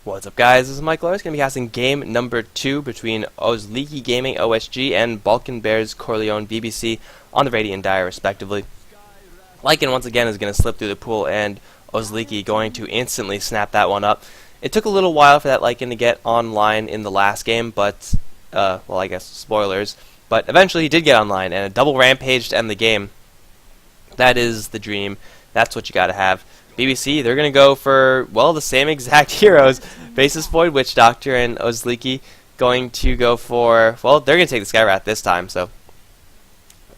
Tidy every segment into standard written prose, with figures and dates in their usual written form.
What's up, guys? This is Michael. I'm going to be casting game number 2 between Oslik Gaming OSG and Balkan Bears Corleone BBC on the Radiant Dire, respectively. Lycan once again is going to slip through the pool, and Oslik going to instantly snap that one up. It took a little while for that Lycan to get online in the last game, but, well, I guess spoilers. But eventually he did get online, and a double rampage to end the game. That is the dream. That's what you got to have. BBC, they're going to go for, well, the same exact heroes. Faceless Void, Witch Doctor, and Oslik going to go for, well, they're going to take the Skywrath this time, so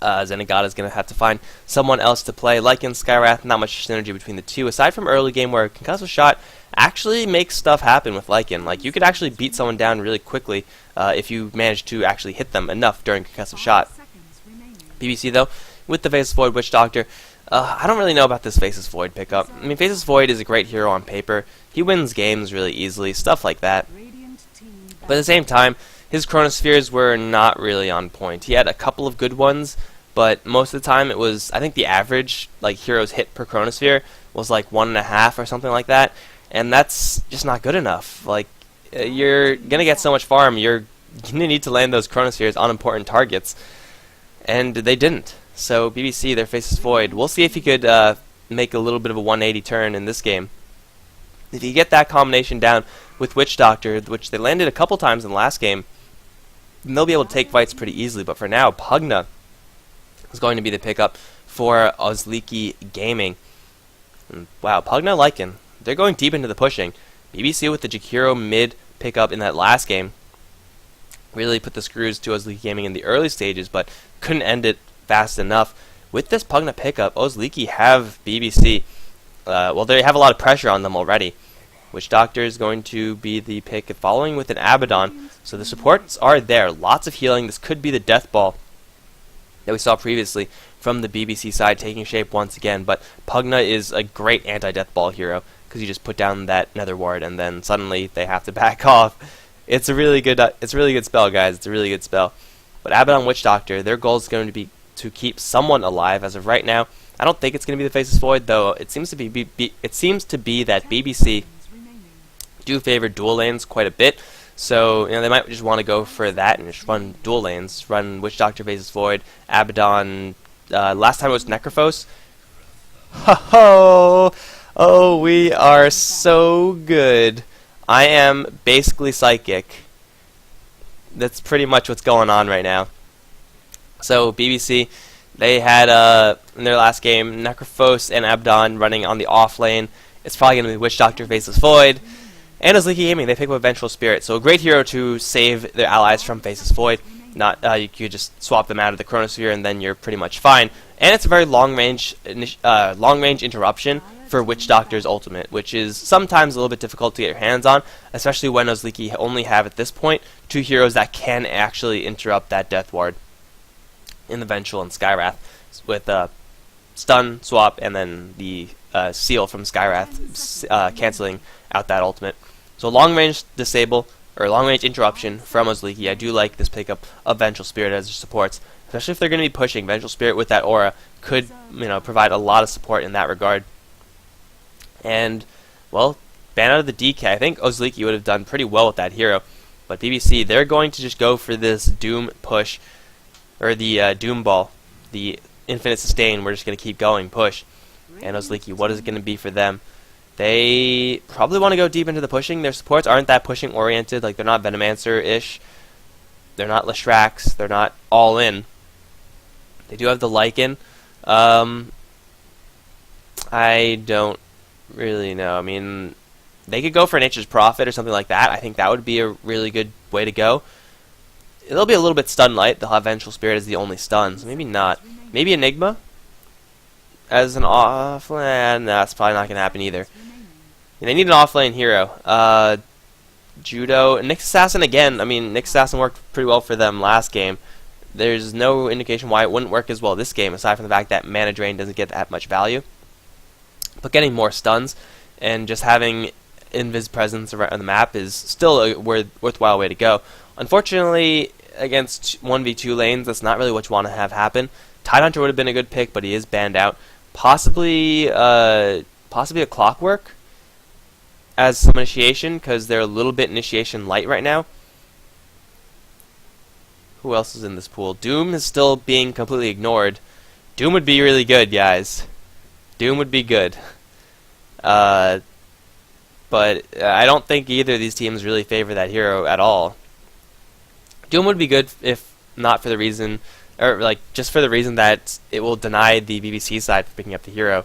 Zenigata's going to have to find someone else to play. Lycan, Skywrath, not much synergy between the two, aside from early game where Concussive Shot actually makes stuff happen with Lycan. Like, you could actually beat someone down really quickly if you manage to actually hit them enough during Concussive Shot. BBC, though, with the Faceless Void, Witch Doctor, I don't really know about this Faceless Void pickup. I mean, Faceless Void is a great hero on paper. He wins games really easily, stuff like that. But at the same time, his Chronospheres were not really on point. He had a couple of good ones, but most of the time it was, I think the average like heroes hit per Chronosphere was like 1.5 or something like that, and that's just not good enough. Like, you're gonna get so much farm, you're gonna need to land those Chronospheres on important targets, and they didn't. So BBC, their Faceless Void. We'll see if he could make a little bit of a 180 turn in this game. If you get that combination down with Witch Doctor, which they landed a couple times in the last game, then they'll be able to take fights pretty easily. But for now, Pugna is going to be the pickup for Oslik Gaming. And wow, Pugna Lycan. They're going deep into the pushing. BBC with the Jakiro mid pickup in that last game really put the screws to Oslik Gaming in the early stages, but couldn't end it fast enough. With this Pugna pickup, Oslik have BBC. Well, they have a lot of pressure on them already. Witch Doctor is going to be the pick, following with an Abaddon. So the supports are there. Lots of healing. This could be the Death Ball that we saw previously from the BBC side taking shape once again. But Pugna is a great anti-Death Ball hero because you just put down that Nether Ward and then suddenly they have to back off. It's a really good spell, guys. It's a really good spell. But Abaddon, Witch Doctor, their goal is going to be to keep someone alive as of right now. I don't think it's going to be the Faceless Void, though. It seems to be that BBC do favor dual lanes quite a bit, so they might just want to go for that and just run dual lanes, run Witch Doctor, Faceless Void, Abaddon. Last time it was Necrophos. Oh, we are so good. I am basically psychic. That's pretty much what's going on right now. So BBC, they had in their last game Necrophos and Abaddon running on the off lane. It's probably going to be Witch Doctor, Faceless Void, and Oslik Gaming. They pick up Vengeful Spirit, so a great hero to save their allies from Faceless Void. Not you could just swap them out of the Chronosphere and then you're pretty much fine. And it's a very long range interruption for Witch Doctor's ultimate, which is sometimes a little bit difficult to get your hands on, especially when Oslik only have at this point 2 heroes that can actually interrupt that Death Ward in the Vengeful and Skywrath with stun, swap, and then the seal from Skywrath canceling out that ultimate. So long range disable, or long range interruption from Oslik. I do like this pickup of Vengeful Spirit as their supports, especially if they're going to be pushing. Vengeful Spirit with that aura could provide a lot of support in that regard. And, well, ban out of the DK. I think Oslik would have done pretty well with that hero, but BBC, they're going to just go for this Doom push, or the Doom Ball, the Infinite Sustain. We're just going to keep going, push. And Oslik, what is it going to be for them? They probably want to go deep into the pushing. Their supports aren't that pushing oriented. Like, they're not Venomancer-ish. They're not Leshrax. They're not all in. They do have the Lycan. I don't really know. I mean, they could go for Nature's Prophet or something like that. I think that would be a really good way to go. It'll be a little bit stun light. They'll have Vengeful Spirit as the only stun, so maybe not. Maybe Enigma as an offlane. No, that's probably not going to happen either. They need an offlane hero. Judo. Nyx Assassin again. I mean, Nyx Assassin worked pretty well for them last game. There's no indication why it wouldn't work as well this game, aside from the fact that Mana Drain doesn't get that much value. But getting more stuns and just having Invis presence around the map is still a worthwhile way to go. Unfortunately, against 1v2 lanes, that's not really what you want to have happen. Tidehunter would have been a good pick, but he is banned out. Possibly a Clockwork. as some initiation because they're a little bit initiation light right now. Who else is in this pool? Doom is still being completely ignored. Doom would be really good, guys. Doom would be good. But I don't think either of these teams really favor that hero at all. Doom would be good if not for the reason, or like just for the reason that it will deny the BBC side for picking up the hero.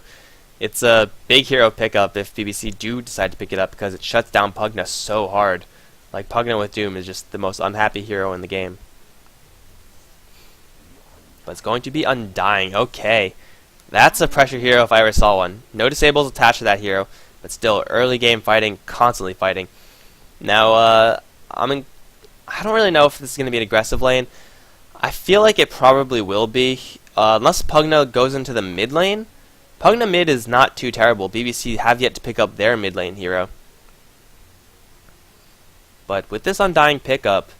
It's a big hero pickup if BBC do decide to pick it up because it shuts down Pugna so hard. Like Pugna with Doom is just the most unhappy hero in the game. But it's going to be Undying. Okay. That's a pressure hero if I ever saw one. No disables attached to that hero, but still early game fighting, constantly fighting. Now, I don't really know if this is going to be an aggressive lane. I feel like it probably will be, unless Pugna goes into the mid lane. Pugna mid is not too terrible. BBC have yet to pick up their mid lane hero. But with this Undying pickup,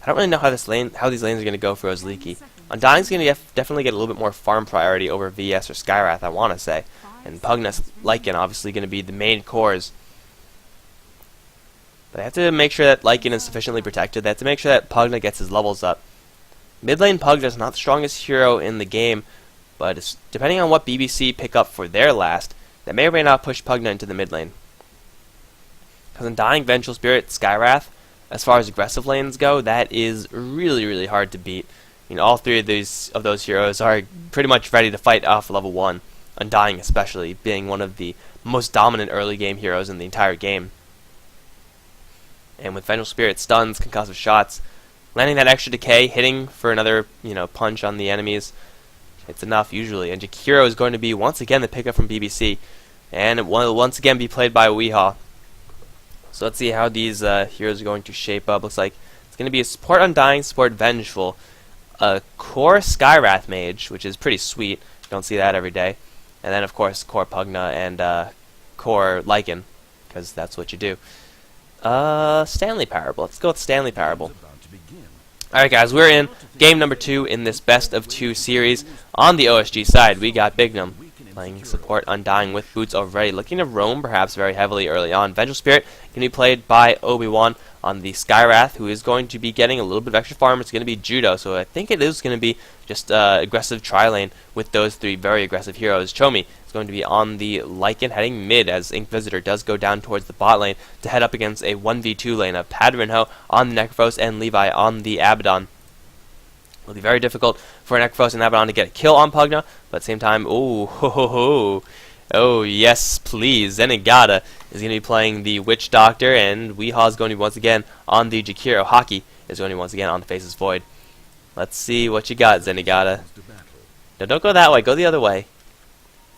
I don't really know how these lanes are going to go for Oslik. Undying's going to definitely get a little bit more farm priority over VS or Skywrath, I want to say. And Pugna's Lycan obviously going to be the main cores. But they have to make sure that Lycan is sufficiently protected. They have to make sure that Pugna gets his levels up. Mid lane Pugna is not the strongest hero in the game, but it's, depending on what BBC pick up for their last, that may or may not push Pugna into the mid lane. Because Undying, Vengeful Spirit, Skywrath, as far as aggressive lanes go, that is really, really hard to beat. I mean, all three of those heroes are pretty much ready to fight off level 1. Undying especially, being one of the most dominant early game heroes in the entire game. And with Vengeful Spirit, stuns, concussive shots, landing that extra decay, hitting for another, punch on the enemies, it's enough usually. And Jakiro is going to be once again the pickup from BBC, and it will once again be played by Weehaw. So let's see how these heroes are going to shape up. Looks like it's going to be a support Undying, support Vengeful, a core Skywrath mage, which is pretty sweet. You don't see that every day. And then of course core Pugna and core Lycan, because that's what you do. Stanley Parable. Let's go with Stanley Parable. Alright guys, we're in game number 2 in this best of 2 series. On the OSG side, we got Bignum playing support Undying with boots already, looking to roam perhaps very heavily early on. Vengeful Spirit can be played by Obi-Wan on the Skywrath, who is going to be getting a little bit of extra farm. It's going to be Judo, so I think it is going to be just aggressive tri-lane with those three very aggressive heroes. Chomi is going to be on the Lycan heading mid as Ink Visitor does go down towards the bot lane to head up against a 1v2 lane of Padrinho on the Necrophos and Levi on the Abaddon. It'll be very difficult for Necrophos and Abaddon to get a kill on Pugna, but at the same time, oh yes, please. Zenigata is going to be playing the Witch Doctor, and Weehaw is going to be once again on the Jakiro. Hockey is going to be once again on the Faceless Void. Let's see what you got, Zenigata. No, don't go that way. Go the other way.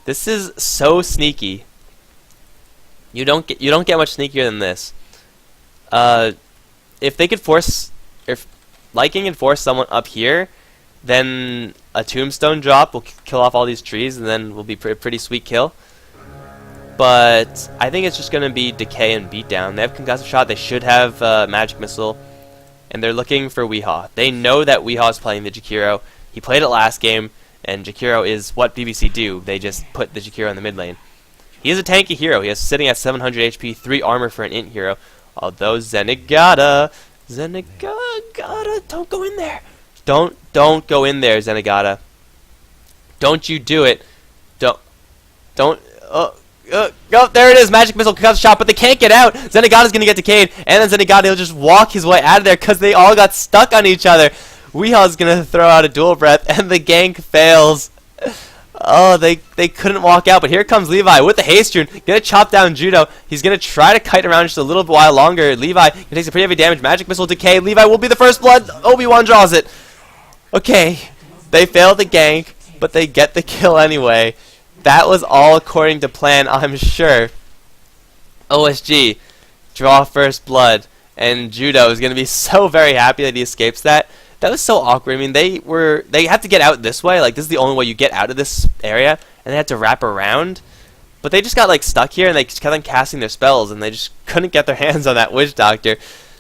This is so sneaky. You don't get much sneakier than this. If they could force, if Lycan can force someone up here, then a tombstone drop will kill off all these trees, and then will be a pretty sweet kill. But I think it's just going to be decay and beatdown. They have concussive shot. They should have magic missile, and they're looking for Weehaw. They know that Weehaw is playing the Jakiro. He played it last game, and Jakiro is what BBC do. They just put the Jakiro in the mid lane. He is a tanky hero. He is sitting at 700 HP, 3 armor for an int hero. Although Zenigata, don't go in there. Don't go in there, Zenigata. Don't you do it. Oh, there it is, magic missile concussive shot, but they can't get out. Zenigata's gonna get decayed, and then Zenigata will just walk his way out of there because they all got stuck on each other. Weehaw's gonna throw out a dual breath, and the gank fails. Oh, they couldn't walk out, but here comes Levi with the haste rune, gonna chop down Judo. He's gonna try to kite around just a little while longer. Levi takes a pretty heavy damage, magic missile decay. Levi will be the first blood. Obi-Wan draws it. Okay, they failed the gank, but they get the kill anyway. That was all according to plan, I'm sure. OSG, draw first blood, and Judo is going to be so very happy that he escapes that. That was so awkward. I mean, they had to get out this way. Like, this is the only way you get out of this area, and they had to wrap around. But they just got, like, stuck here, and they just kept on casting their spells, and they just couldn't get their hands on that Witch Doctor.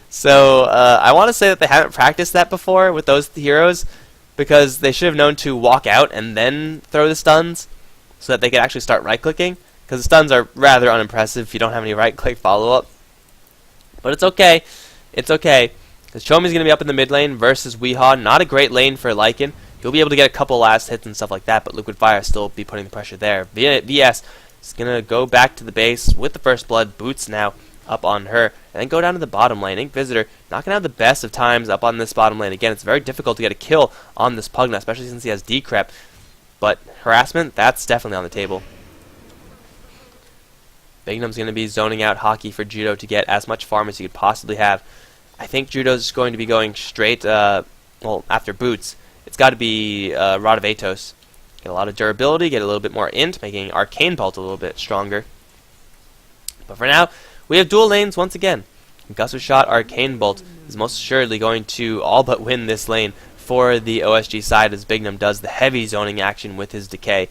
So, I want to say that they haven't practiced that before with those heroes, because they should have known to walk out and then throw the stuns, so that they could actually start right-clicking. because the stuns are rather unimpressive if you don't have any right-click follow-up. But it's okay. It's okay. Because Chomi's going to be up in the mid lane versus Weehaw. Not a great lane for Lycan. He'll be able to get a couple last hits and stuff like that, but Liquid Fire still be putting the pressure there. VS is going to go back to the base with the first blood. Boots now up on her. And then go down to the bottom lane. Ink Visitor not going to have the best of times up on this bottom lane. Again, it's very difficult to get a kill on this Pugna, especially since he has Decrep. But harassment, that's definitely on the table. Bignum's going to be zoning out Hockey for Judo to get as much farm as he could possibly have. I think Judo's going to be going straight, well, after Boots. It's got to be Rod of Atos. Get a lot of durability, get a little bit more int, making Arcane Bolt a little bit stronger. But for now, we have dual lanes once again. Gusser Shot Arcane Bolt is most assuredly going to all but win this lane for the OSG side, as Bignum does the heavy zoning action with his Decay.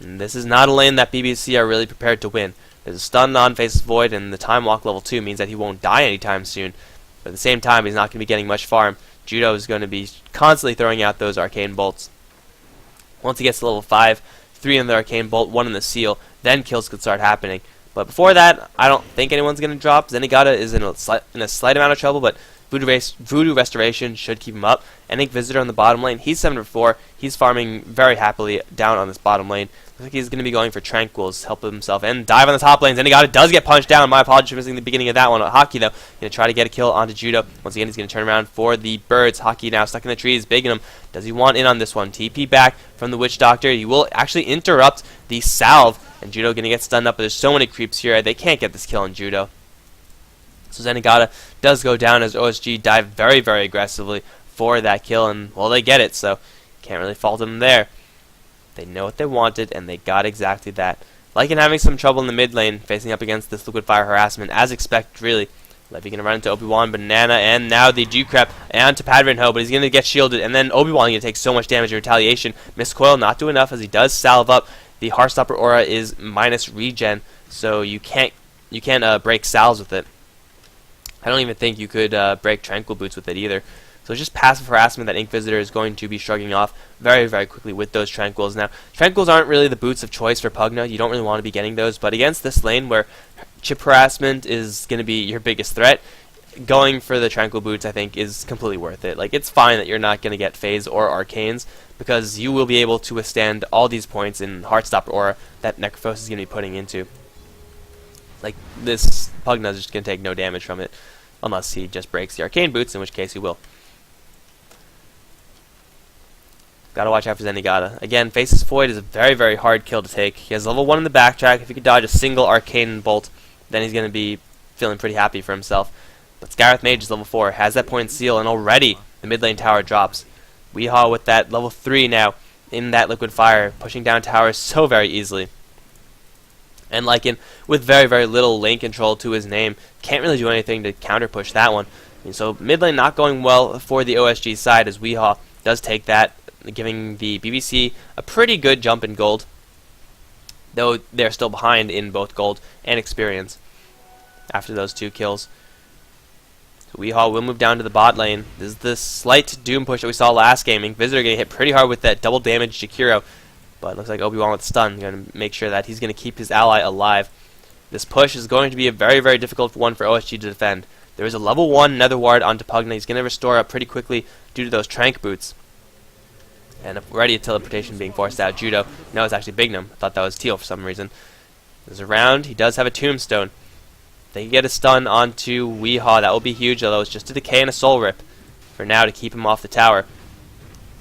And this is not a lane that BBC are really prepared to win. There's a stun on Faceless Void, and the Time Walk level 2 means that he won't die anytime soon. But at the same time, he's not going to be getting much farm. Judo is going to be constantly throwing out those Arcane Bolts. Once he gets to level 5, 3 in the Arcane Bolt, 1 in the Seal, then kills could start happening. But before that, I don't think anyone's going to drop. Zenigata is in a slight amount of trouble, but Voodoo Restoration should keep him up. And Ink Visitor on the bottom lane, he's 7-4. He's farming very happily down on this bottom lane. Looks like he's going to be going for Tranquils, help himself, and dive on the top lane. Zenigata does get punched down. My apologies for missing the beginning of that one. Hockey, though, going to try to get a kill onto Judo. Once again, he's going to turn around for the birds. Hockey now stuck in the trees. Bignum, does he want in on this one? TP back from the Witch Doctor. He will actually interrupt the salve, and Judo going to get stunned up, but there's so many creeps here. They can't get this kill on Judo. So Zenigata does go down as OSG dive very, very aggressively for that kill, and, well, they get it, so can't really fault them there. They know what they wanted, and they got exactly that. Lycan having some trouble in the mid lane, facing up against this Liquid Fire harassment, as expected, really. Levy going to run into Obi-Wan, Banana, and now the Decrep onto Padrinho, but he's going to get shielded, and then Obi-Wan going to take so much damage in retaliation. Miscoil not do enough as he does salve up. The Heartstopper aura is minus regen, so you can't break salves with it. I don't even think you could break Tranquil Boots with it either. So it's just passive harassment that Ink Visitor is going to be shrugging off very, very quickly with those Tranquils. Now, Tranquils aren't really the boots of choice for Pugna. You don't really want to be getting those. But against this lane where chip harassment is going to be your biggest threat, going for the Tranquil Boots, I think, is completely worth it. Like, it's fine that you're not going to get Phase or Arcanes, because you will be able to withstand all these points in Heartstopper Aura that Necrophosis is going to be putting into. Like, this Pugna is just going to take no damage from it, unless he just breaks the Arcane Boots, in which case he will. Gotta watch out for Zenigata. Again, Faceless Void is a very, very hard kill to take. He has level 1 in the backtrack. If he could dodge a single Arcane Bolt, then he's going to be feeling pretty happy for himself. But Scarith Mage is level 4, has that point seal, and already the mid lane tower drops. Weehaw with that level 3 now in that Liquid Fire, pushing down towers so very easily. And Lycan, with very, very little lane control to his name, can't really do anything to counter push that one. And so mid lane not going well for the OSG side, as Weehaw does take that, giving the BBC a pretty good jump in gold, though they're still behind in both gold and experience after those 2 kills. So Weehaw will move down to the bot lane. This is the slight doom push that we saw last game. Ink Visitor getting hit pretty hard with that double damage Jakiro, but it looks like Obi-Wan with stun going to make sure that he's going to keep his ally alive. This push is going to be a very, very difficult one for OSG to defend. There is a level 1 Nether Ward onto Pugna. He's going to restore up pretty quickly due to those Trank Boots. And already a teleportation being forced out. Judo. No, it's actually Bignum. I thought that was Teal for some reason. There's a round. He does have a tombstone. They can get a stun onto Weehaw. That will be huge, although it's just a decay and a soul rip for now to keep him off the tower.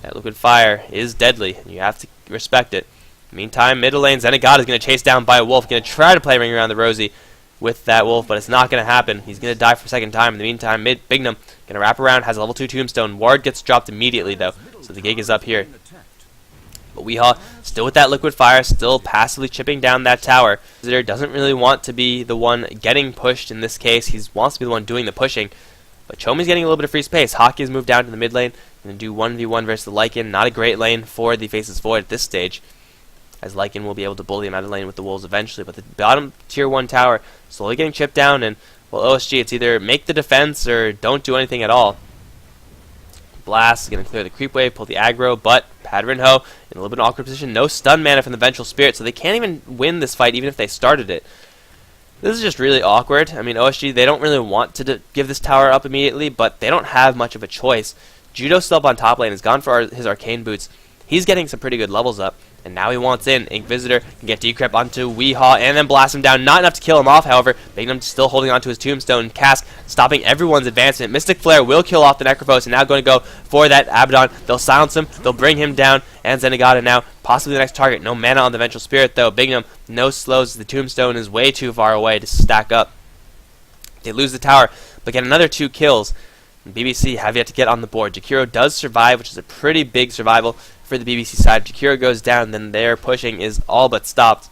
That Liquid Fire is deadly, and you have to respect it. Meantime, middle lane, Zenigata is going to chase down by a wolf. Going to try to play Ring Around the Rosie with that wolf, but it's not going to happen. He's going to die for a second time. In the meantime, Bignum going to wrap around, has a level 2 tombstone. Ward gets dropped immediately, though, so the gig is up here. But Weehaw, still with that Liquid Fire, still passively chipping down that tower. Visitor doesn't really want to be the one getting pushed in this case. He wants to be the one doing the pushing. But Chomi's getting a little bit of free space. Hockey has moved down to the mid lane. Going to do 1v1 versus the Lycan. Not a great lane for the Faceless Void at this stage, as Lycan will be able to bully him out of lane with the Wolves eventually. But the bottom tier 1 tower slowly getting chipped down, and, well, OSG, it's either make the defense or don't do anything at all. Blast is going to clear the creep wave, pull the aggro, but Padrinho in a little bit of an awkward position. No stun mana from the Vengeful Spirit, so they can't even win this fight even if they started it. This is just really awkward. I mean, OSG, they don't really want to give this tower up immediately, but they don't have much of a choice. Judo's still up on top lane, has gone for his Arcane Boots. He's getting some pretty good levels up, and now he wants in. Inquisitor can get Decrep onto Weehaw and then blast him down. Not enough to kill him off, however. Bignum still holding onto his Tombstone. Cask stopping everyone's advancement. Mystic Flare will kill off the Necrophos, and now going to go for that Abaddon. They'll silence him, they'll bring him down, and Zenigata now possibly the next target. No mana on the Vengeful Spirit, though. Bignum no slows. The Tombstone is way too far away to stack up. They lose the tower, but get another 2 kills. BBC have yet to get on the board. Jakiro does survive, which is a pretty big survival for the BBC side. If Jakiro goes down, then their pushing is all but stopped.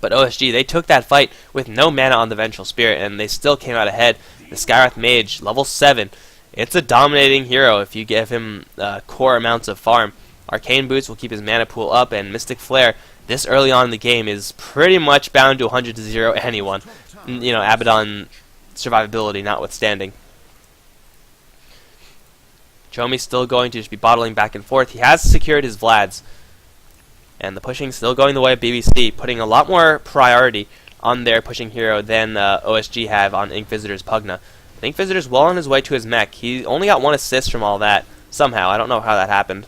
But OSG, they took that fight with no mana on the Vengeful Spirit, and they still came out ahead. The Skywrath Mage, level 7. It's a dominating hero if you give him core amounts of farm. Arcane Boots will keep his mana pool up, and Mystic Flare, this early on in the game, is pretty much bound to 100-0 anyone. You know, Abaddon survivability notwithstanding. Chomi's still going to just be bottling back and forth. He has secured his Vlads. And the pushing still going the way of BBC, putting a lot more priority on their pushing hero than OSG have on Inquisitor's Pugna. Inquisitor's well on his way to his mech. He only got 1 assist from all that, somehow. I don't know how that happened.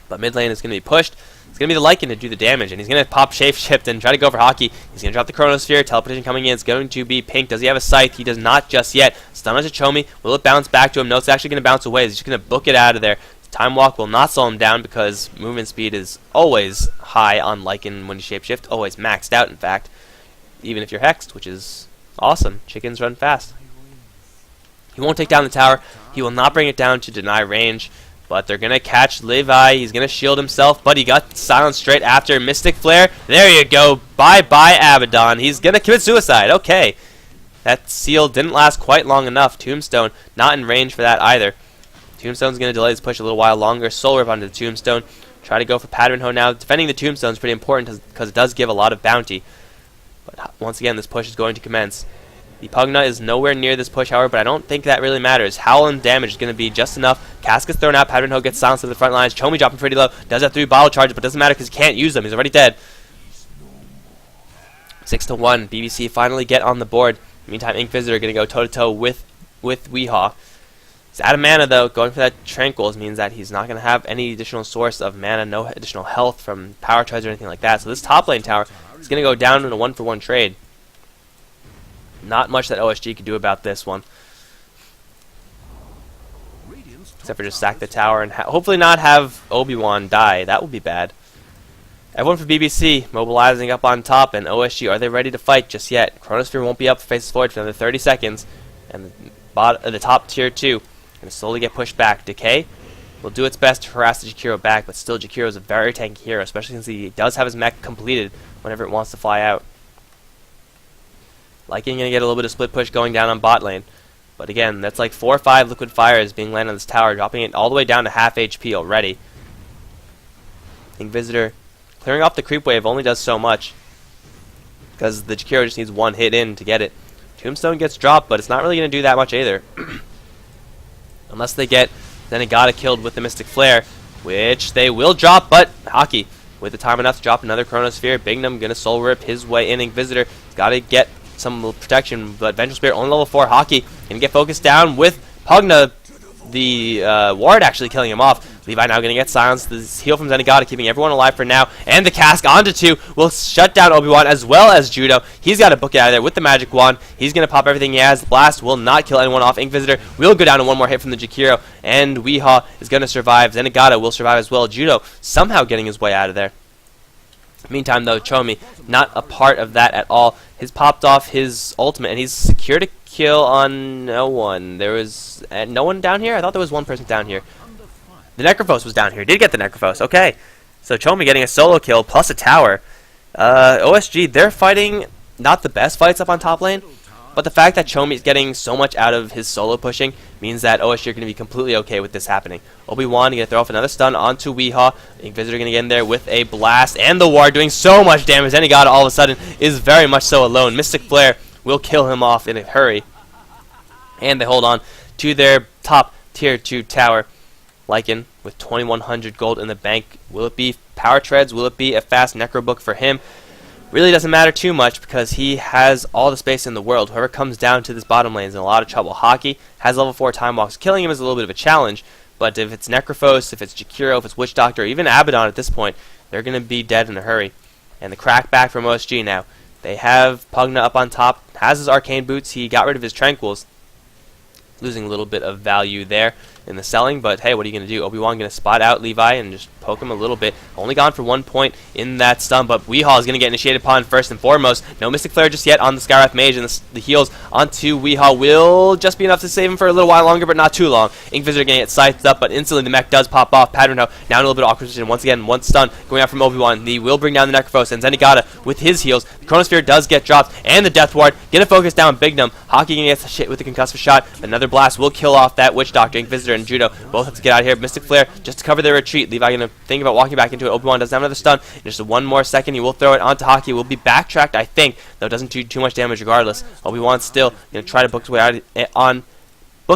But mid lane is going to be pushed. It's going to be the Lycan to do the damage, and he's going to pop Shapeshift and try to go for Hockey. He's going to drop the Chronosphere. Teleportation coming in. It's going to be Pink. Does he have a Scythe? He does not just yet. Stun onto Chomi. Will it bounce back to him? No, it's actually going to bounce away. He's just going to book it out of there. Time Walk will not slow him down because movement speed is always high on Lycan when you Shapeshift. Always maxed out, in fact. Even if you're Hexed, which is awesome. Chickens run fast. He won't take down the tower. He will not bring it down to deny range. But they're going to catch Levi. He's going to shield himself, but he got silenced straight after. Mystic Flare. There you go. Bye-bye, Abaddon. He's going to commit suicide. Okay. That seal didn't last quite long enough. Tombstone not in range for that either. Tombstone's going to delay his push a little while longer. Soul Rip onto the Tombstone. Try to go for Padrinho now. Defending the Tombstone is pretty important because it does give a lot of bounty. But once again, this push is going to commence. The Pugna is nowhere near this push, however, but I don't think that really matters. Howl and damage is going to be just enough. Cask is thrown out. Padrinho gets silenced to the front lines. Chomi dropping pretty low. Does have 3 bottle charges, but doesn't matter because he can't use them. He's already dead. 6-1. BBC finally get on the board. Meantime, Inquisitor going to go toe-to-toe with Weehaw. He's out of mana, though. Going for that Tranquils means that he's not going to have any additional source of mana, no additional health from power charge or anything like that. So this top lane tower is going to go down in a 1-for-1 trade. Not much that OSG could do about this one. Except for just sack the tower and hopefully not have Obi-Wan die. That would be bad. Everyone for BBC mobilizing up on top, and OSG, are they ready to fight just yet? Chronosphere won't be up for Faces Forward for another 30 seconds. And the top tier 2 going to slowly get pushed back. Decay will do its best to harass the Jakiro back, but still Jakiro is a very tanky hero, especially since he does have his mech completed whenever it wants to fly out. Lycan going to get a little bit of split push going down on bot lane. But again, that's like 4 or 5 liquid fires being landed on this tower, dropping it all the way down to half HP already. Inquisitor clearing off the creep wave only does so much, because the Jakiro just needs 1 hit in to get it. Tombstone gets dropped, but it's not really going to do that much either. Unless they get Zenigata killed with the Mystic Flare, which they will drop, but Hockey with the time enough to drop another Chronosphere. Bignum going to Soul Rip his way in. Inquisitor has got to get some protection, but Vengeful Spirit only level 4. Hockey going to get focused down with Pugna, the ward actually killing him off. Levi now going to get silenced. The heal from Zenigata keeping everyone alive for now, and the Cask onto 2 will shut down Obi-Wan as well as Judo. He's got to book it out of there with the magic wand. He's going to pop everything he has. The blast will not kill anyone off. Inquisitor will go down to 1 more hit from the Jakiro, and Weehaw is going to survive. Zenigata will survive as well. Judo somehow getting his way out of there. Meantime, though, Chomi not a part of that at all. He's popped off his ultimate, and he's secured a kill on no one. There was no one down here? I thought there was one person down here. The Necrophos was down here. Did get the Necrophos. Okay. So Chomi getting a solo kill plus a tower. OSG, they're fighting not the best fights up on top lane, but the fact that Chomi is getting so much out of his solo pushing means that OSG are going to be completely okay with this happening. Obi-Wan going to throw off another stun onto Weehaw. Inquisitor going to get in there with a blast, and the ward doing so much damage. Zenigata all of a sudden is very much so alone. Mystic Flare will kill him off in a hurry. And they hold on to their top tier 2 tower. Lycan with 2100 gold in the bank. Will it be power treads? Will it be a fast necro book for him? Really doesn't matter too much because he has all the space in the world. Whoever comes down to this bottom lane is in a lot of trouble. Hockey has level 4 time walks. Killing him is a little bit of a challenge, but if it's Necrophos, if it's Jakiro, if it's Witch Doctor, or even Abaddon at this point, they're going to be dead in a hurry. And the crack back from OSG now. They have Pugna up on top, has his arcane boots. He got rid of his tranquils, losing a little bit of value there in the selling, but hey, what are you going to do? Obi-Wan going to spot out Levi and just poke him a little bit. Only gone for 1 point in that stun, but Weehaw is going to get initiated upon first and foremost. No Mystic Flare just yet on the Skywrath Mage, and the heals onto Weehaw will just be enough to save him for a little while longer, but not too long. Inkvisitor going to get scythed up, but instantly the mech does pop off. Pattern now in a little bit of awkward position. Once again, one stun going out from Obi-Wan. He will bring down the Necrophos, and Zenigata with his heals. The Chronosphere does get dropped, and the Death Ward. Get a focus down Bignum. Hockey going to get hit with the concussive shot. Another blast will kill off that Witch Doctor. Inkvisitor and Judo both have to get out of here. Mystic Flare just to cover their retreat. Levi going to think about walking back into it. Obi-Wan doesn't have another stun. In just one more second, he will throw it onto Hockey. Will be backtracked, I think, though it doesn't do too much damage regardless. Obi-Wan still going to try to book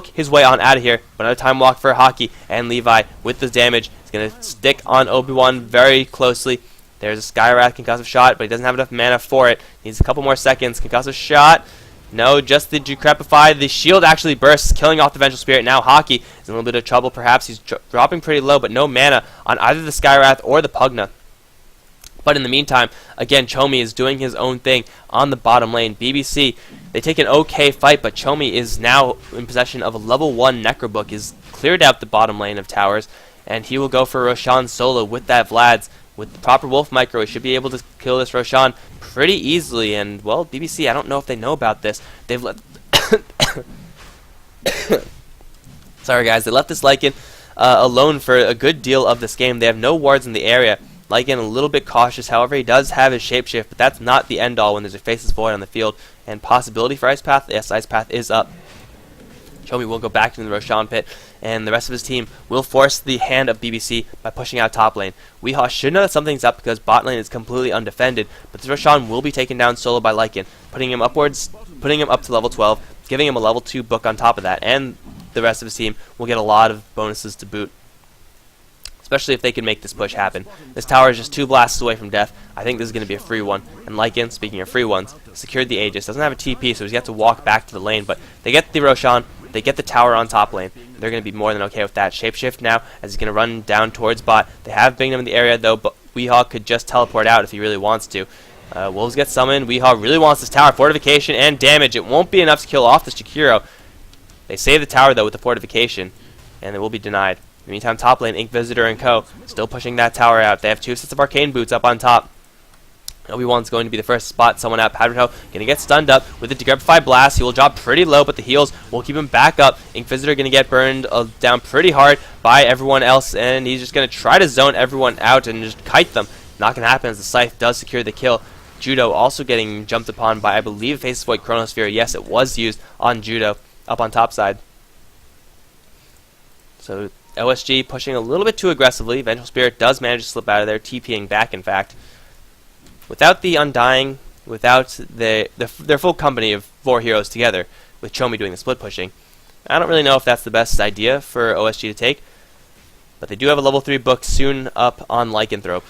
his way on out of here. But another time walk for Hockey, and Levi with the damage is going to stick on Obi-Wan very closely. There's a Skywrath concussive shot, but he doesn't have enough mana for it. Needs a couple more seconds. Concussive shot. No, just the Decrepify. The shield actually bursts, killing off the Vengeful Spirit. Now Hockey is in a little bit of trouble. Perhaps he's dropping pretty low, but no mana on either the Skywrath or the Pugna. But in the meantime, again, Chomi is doing his own thing on the bottom lane. BBC, they take an okay fight, but Chomi is now in possession of a level 1 Necrobook. He's cleared out the bottom lane of towers, and he will go for Roshan solo with that Vlad's. With the proper Wolf Micro, he should be able to kill this Roshan pretty easily. And, well, BBC, I don't know if they know about this. They've let... Sorry, guys. They left this Lycan alone for a good deal of this game. They have no wards in the area. Lycan a little bit cautious. However, he does have his Shapeshift, but that's not the end-all when there's a Faceless Void on the field. And possibility for Ice Path? Yes, Ice Path is up. Chomi will go back to the Roshan pit, and the rest of his team will force the hand of BBC by pushing out top lane. Weehaw should know that something's up because bot lane is completely undefended, but this Roshan will be taken down solo by Lycan, putting him up to level 12, giving him a level 2 book on top of that, and the rest of his team will get a lot of bonuses to boot, especially if they can make this push happen. This tower is just 2 blasts away from death. I think this is going to be a free one. And Lycan, speaking of free ones, secured the Aegis. Doesn't have a TP, so he's got to walk back to the lane, but they get the Roshan. They get the tower on top lane. They're going to be more than okay with that. Shapeshift now, as he's going to run down towards bot. They have Bingham in the area, though, but Weehaw could just teleport out if he really wants to. Wolves get summoned. Weehaw really wants this tower. Fortification and damage. It won't be enough to kill off this Jakiro. They save the tower, though, with the fortification, and it will be denied. In the meantime, top lane, Inkvisitor and co. still pushing that tower out. They have 2 sets of arcane boots up on top. Obi-Wan's going to be the first to spot someone out. Padriho going to get stunned up with the Decrepify Blast. He will drop pretty low, but the heals will keep him back up. Inkvisitor going to get burned down pretty hard by everyone else, and he's just going to try to zone everyone out and just kite them. Not going to happen as the Scythe does secure the kill. Judo also getting jumped upon by, I believe, Faceless Void Chronosphere. Yes, it was used on Judo up on top side. So OSG pushing a little bit too aggressively. Vengeful Spirit does manage to slip out of there, TPing back, in fact. Without the Undying, without their full company of 4 heroes together, with Chomi doing the split pushing, I don't really know if that's the best idea for OSG to take. But they do have a level 3 book soon up on Lycanthrope.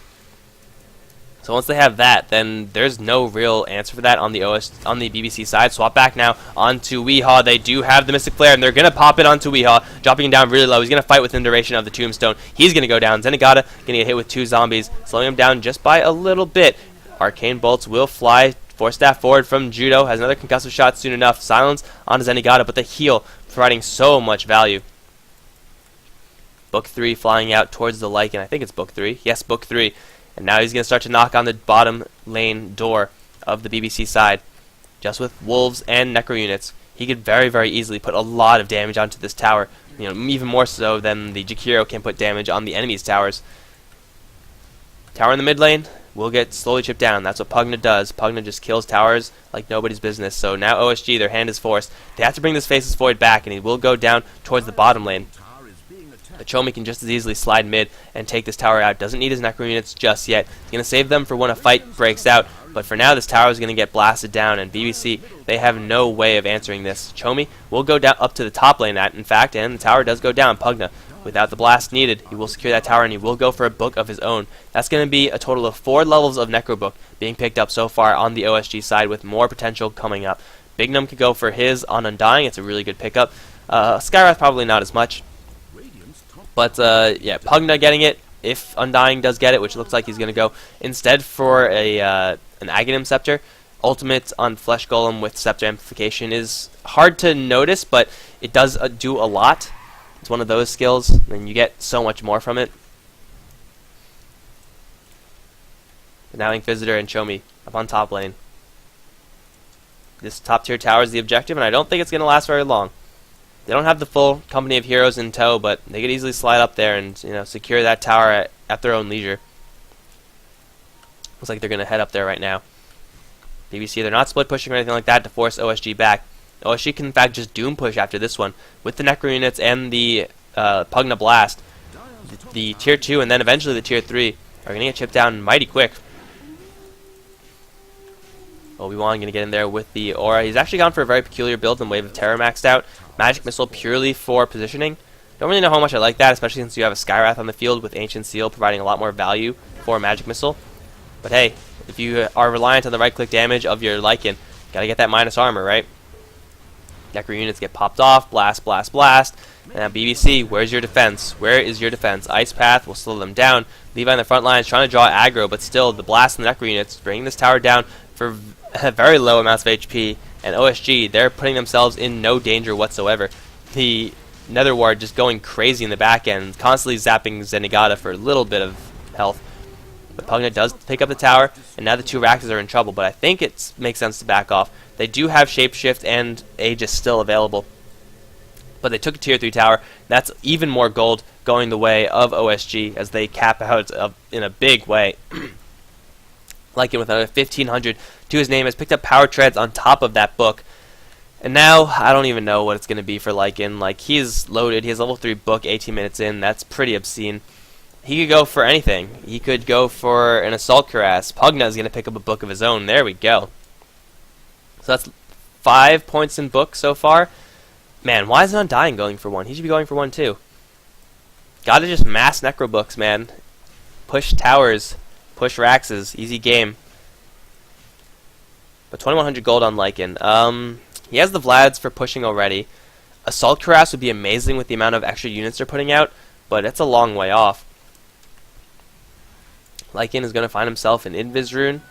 So once they have that, then there's no real answer for that on the BBC side. Swap back now onto Weehaw. They do have the Mystic Flare, and they're going to pop it onto Weehaw, dropping him down really low. He's going to fight within duration of the Tombstone. He's going to go down. Zenigata going to get hit with 2 zombies, slowing him down just by a little bit. Arcane Bolts will fly. Force staff forward from Judo. Has another concussive shot soon enough. Silence onto Zenigata, but the heal providing so much value. Book 3 flying out towards the Lycan. I think it's Book 3. Yes, Book 3. And now he's going to start to knock on the bottom lane door of the BBC side. Just with Wolves and Necro units, he could very, very easily put a lot of damage onto this tower. You know, even more so than the Jakiro can put damage on the enemy's towers. Tower in the mid lane will get slowly chipped down. That's what Pugna does. Pugna just kills towers like nobody's business. So now OSG, their hand is forced. They have to bring this Faceless Void back, and he will go down towards the bottom lane. But Chomi can just as easily slide mid and take this tower out. Doesn't need his Necro units just yet. He's going to save them for when a fight breaks out. But for now, this tower is going to get blasted down, and BBC, they have no way of answering this. Chomi will go down up to the top lane, in fact, and the tower does go down. Pugna, without the blast needed, he will secure that tower, and he will go for a book of his own. That's going to be a total of 4 levels of Necro Book being picked up so far on the OSG side, with more potential coming up. Bignum could go for his on Undying. It's a really good pickup. Skywrath probably not as much. But, yeah, Pugna getting it, if Undying does get it, which looks like he's going to go instead for an Aghanim Scepter. Ultimate on Flesh Golem with Scepter Amplification is hard to notice, but it does do a lot. It's one of those skills, and you get so much more from it. But now Inquisitor and Chomi up on top lane. This top tier tower is the objective, and I don't think it's going to last very long. They don't have the full company of heroes in tow, but they could easily slide up there and secure that tower at their own leisure. Looks like they're going to head up there right now. BBC, they're not split pushing or anything like that to force OSG back. OSG can in fact just doom push after this one. With the Necro units and the Pugna Blast, the tier 2 and then eventually the tier 3 are going to get chipped down mighty quick. Obi-Wan going to get in there with the Aura. He's actually gone for a very peculiar build and Wave of Terror maxed out. Magic Missile purely for positioning. Don't really know how much I like that, especially since you have a Skywrath on the field with Ancient Seal providing a lot more value for Magic Missile. But hey, if you are reliant on the right-click damage of your Lycan, gotta get that minus armor, right? Necro units get popped off, blast, blast, blast. And now BBC, where's your defense? Where is your defense? Ice Path will slow them down. Levi in the front line is trying to draw aggro, but still, the blast and the Necro units bringing this tower down for very low amounts of HP. And OSG, they're putting themselves in no danger whatsoever. The Nether Ward just going crazy in the back end, constantly zapping Zenigata for a little bit of health. But Pugna does pick up the tower, and now the 2 Raxes are in trouble, but I think it makes sense to back off. They do have Shapeshift and Aegis still available, but they took a tier 3 tower. That's even more gold going the way of OSG as they cap out in a big way. Lycan with another 1,500 to his name has picked up Power Treads on top of that book. And now, I don't even know what it's going to be for Lycan. Like, he's loaded. He has level 3 book 18 minutes in. That's pretty obscene. He could go for anything. He could go for an Assault Cuirass. Pugna is going to pick up a book of his own. There we go. So that's 5 points in book so far. Man, why is Undying going for 1? He should be going for 1 too. Gotta just mass Necro books, man. Push towers. Push Raxes. Easy game. But 2,100 gold on Lycan. He has the Vlads for pushing already. Assault Cuirass would be amazing with the amount of extra units they're putting out, but it's a long way off. Lycan is going to find himself an Invis rune.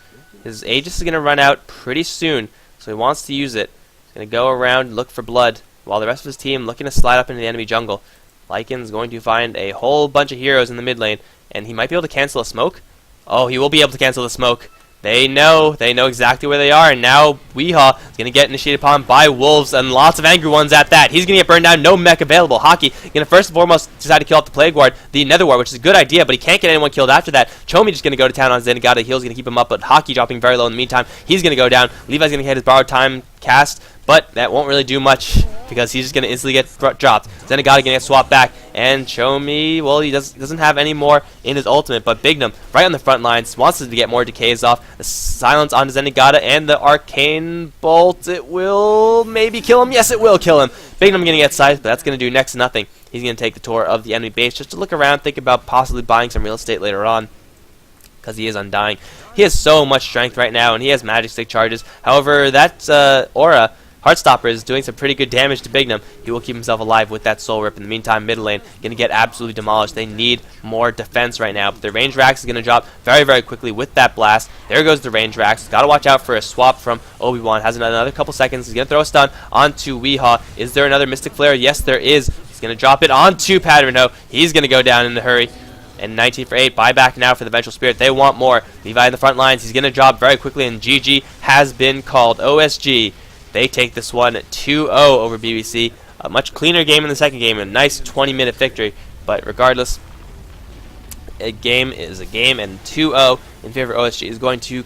His Aegis is going to run out pretty soon, so he wants to use it. He's going to go around and look for blood, while the rest of his team looking to slide up into the enemy jungle. Lycan is going to find a whole bunch of heroes in the mid lane, and he might be able to cancel a smoke. Oh, he will be able to cancel the smoke. They know exactly where they are, and now Weehaw is going to get initiated upon by wolves, and lots of angry ones at that. He's going to get burned down, no mech available. Hockey going to first and foremost decide to kill off the Plague Ward, the Nether Ward, which is a good idea, but he can't get anyone killed after that. Chomi just going to go to town on Zenigata. Heal's going to keep him up, but Hockey dropping very low in the meantime. He's going to go down. Levi's going to get his borrowed time cast, but that won't really do much because he's just going to instantly get dropped. Zenigata going to get swapped back, and Chomi, well, he doesn't have any more in his ultimate, but Bignum right on the front lines wants to get more decays off. The silence on Zenigata and the Arcane Bolt, it will maybe kill him. Yes, it will kill him. Bignum going to get sized, but that's going to do next to nothing. He's going to take the tour of the enemy base just to look around, think about possibly buying some real estate later on, because he is Undying. He has so much strength right now, and he has Magic Stick charges. However, that Aura, Heartstopper, is doing some pretty good damage to Bignum. He will keep himself alive with that Soul Rip. In the meantime, mid lane going to get absolutely demolished. They need more defense right now, but the range Rax is going to drop very, very quickly with that blast. There goes the range Rax. Got to watch out for a swap from Obi-Wan. Has another couple seconds. He's going to throw a stun onto Weehaw. Is there another Mystic Flare? Yes, there is. He's going to drop it onto Paterno. He's going to go down in the hurry. And 19 for 8. Buyback now for the Vengeful Spirit. They want more. Levi in the front lines. He's going to drop very quickly, and GG has been called. OSG, they take this one 2-0 over BBC. A much cleaner game in the second game. A nice 20-minute victory. But regardless, a game is a game, and 2-0 in favor of OSG is going to